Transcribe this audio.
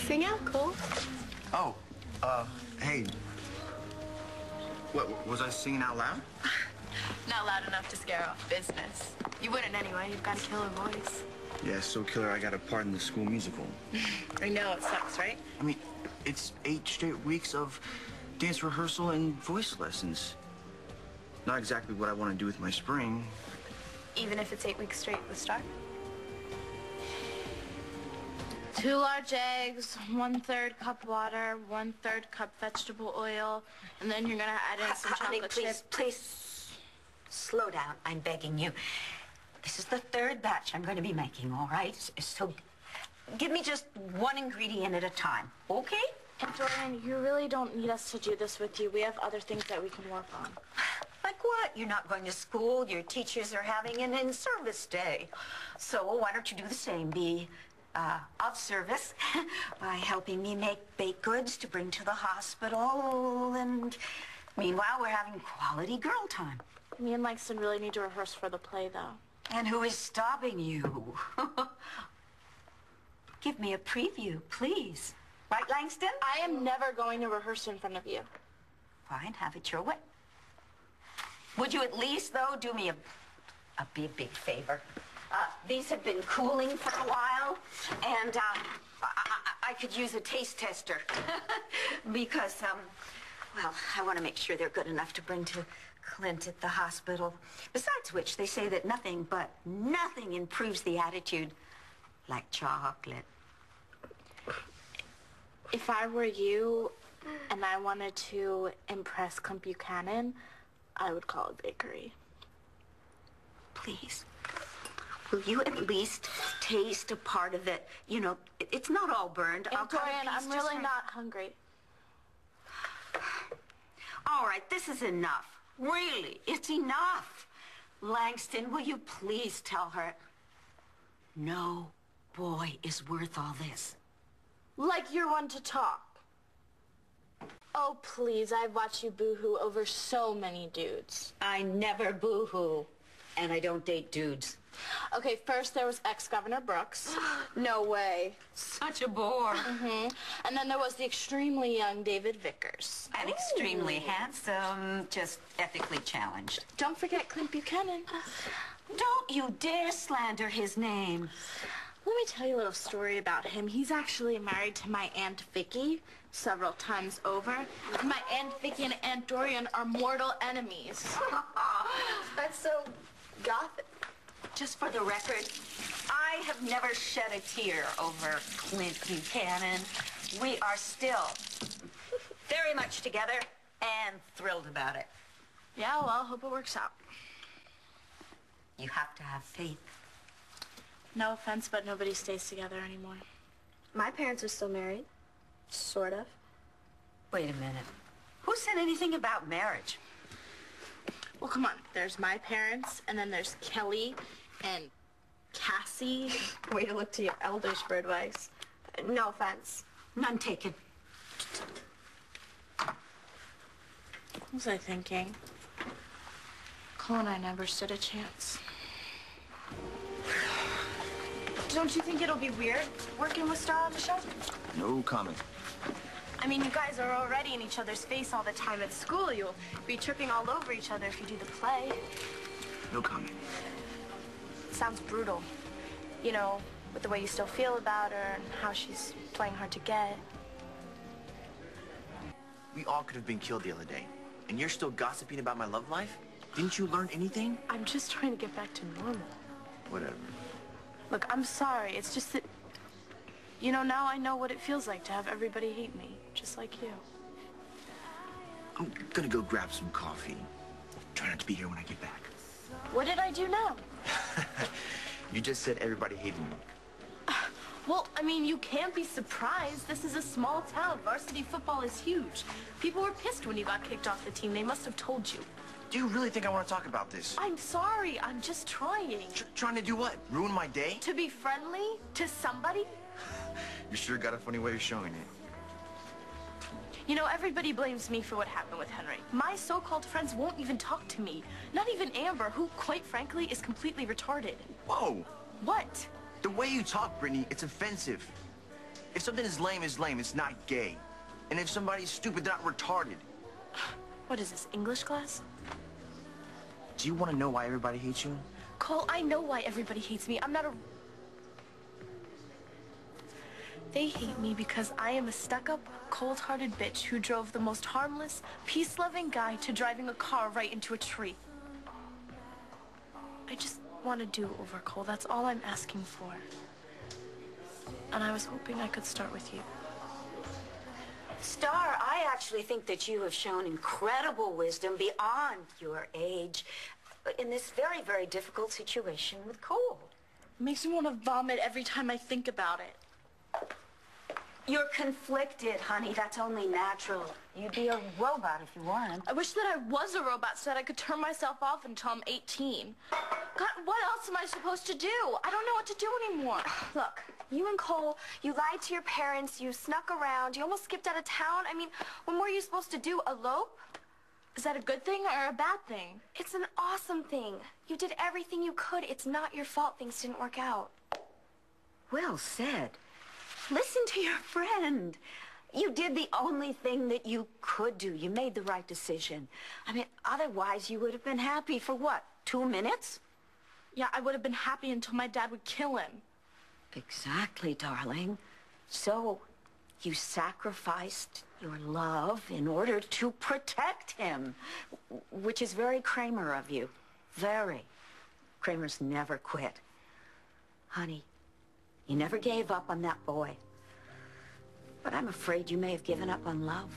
Sing out, Cole. Oh, hey. What, was I singing out loud? Not loud enough to scare off business. You wouldn't anyway. You've got a killer voice. Yeah, so killer I got a part in the school musical. I know, it sucks, right? I mean, it's 8 straight weeks of dance rehearsal and voice lessons. Not exactly what I want to do with my spring. Even if it's 8 weeks straight with Starr? 2 large eggs, 1/3 cup water, 1/3 cup vegetable oil, and then you're gonna add in some Honey, chocolate please, chips. please, slow down. I'm begging you. This is the 3rd batch I'm going to be making, all right? So give me just one ingredient at a time, okay? And Dorian, you really don't need us to do this with you. We have other things that we can work on. Like what? You're not going to school. Your teachers are having an in-service day. So why don't you do the same? Be of service by helping me make baked goods to bring to the hospital. And meanwhile, we're having quality girl time. Me and Langston really need to rehearse for the play, though. And who is stopping you? Give me a preview, please. Right, Langston? I am never going to rehearse in front of you. Fine, have it your way. Would you at least, though, do me a big favor? These have been cooling for a while, and I could use a taste tester because, well, I want to make sure they're good enough to bring to Clint at the hospital. Besides which, they say that nothing improves the attitude like chocolate. If I were you and I wanted to impress Clint Buchanan, I would call a bakery. Please, will you at least taste a part of it? You know, it's not all burned. And Dorian, I'm really not hungry. All right, this is enough. Really, it's enough. Langston, will you please tell her no boy is worth all this? Like you're one to talk. Oh, please, I've watched you boo-hoo over so many dudes. I never boo-hoo, and I don't date dudes. Okay, first there was ex-Governor Brooks. No way. Such a bore. And then there was the extremely young David Vickers. And extremely handsome, just ethically challenged. Don't forget Clint Buchanan. Don't you dare slander his name. Let me tell you a little story about him. He's actually married to my Aunt Vicky several times over. My Aunt Vicky and Aunt Dorian are mortal enemies. That's so gothic. Just for the record, I have never shed a tear over Clint Buchanan. We are still very much together and thrilled about it. Yeah, well, hope it works out. You have to have faith. No offense, but nobody stays together anymore. My parents are still married. Sort of. Wait a minute. Who said anything about marriage? Well, come on. There's my parents, and then there's Kelly and Cassie. Way to look to your elders for advice. No offense. None taken. What was I thinking? Cole and I never stood a chance. Don't you think it'll be weird working with Starr on the show? No comment. I mean, you guys are already in each other's face all the time at school. You'll be tripping all over each other if you do the play. No comment. Sounds brutal. You know, with the way you still feel about her and how she's playing hard to get. We all could have been killed the other day. And you're still gossiping about my love life? Didn't you learn anything? I'm just trying to get back to normal. Whatever. Look, I'm sorry. It's just that, you know, now I know what it feels like to have everybody hate me, just like you. I'm gonna go grab some coffee. Try not to be here when I get back. What did I do now? You just said everybody hated me. Well, I mean, you can't be surprised. This is a small town. Varsity football is huge. People were pissed when you got kicked off the team. They must have told you. Do you really think I want to talk about this? I'm sorry. I'm just trying. Trying to do what? Ruin my day? To be friendly to somebody? You sure got a funny way of showing it. You know, everybody blames me for what happened with Henry. My so-called friends won't even talk to me. Not even Amber, who, quite frankly, is completely retarded. Whoa! What? The way you talk, Brittany, it's offensive. If something is lame, it's not gay. And if somebody's stupid, they're not retarded. What is this, English class? Do you want to know why everybody hates you? Cole, I know why everybody hates me. I'm not a... They hate me because I am a stuck-up, cold-hearted bitch who drove the most harmless, peace-loving guy to driving a car right into a tree. I just want a do-over, Cole. That's all I'm asking for. And I was hoping I could start with you. Starr, I actually think that you have shown incredible wisdom beyond your age in this very, very difficult situation with Cole. It makes me want to vomit every time I think about it. You're conflicted, honey. That's only natural. You'd be a robot if you weren't. I wish that I was a robot so that I could turn myself off until I'm 18. God, what else am I supposed to do? I don't know what to do anymore. Look, you and Cole, you lied to your parents, you snuck around, you almost skipped out of town. I mean, what more are you supposed to do, elope? Is that a good thing or a bad thing? It's an awesome thing. You did everything you could. It's not your fault things didn't work out. Well said. Listen to your friend. You did the only thing that you could do. You made the right decision. I mean, otherwise you would have been happy for what, 2 minutes? Yeah, I would have been happy until my dad would kill him. Exactly, darling. So, you sacrificed your love in order to protect him, which is very Kramer of you. Very. Kramer's never quit. Honey, you never gave up on that boy. But I'm afraid you may have given up on love.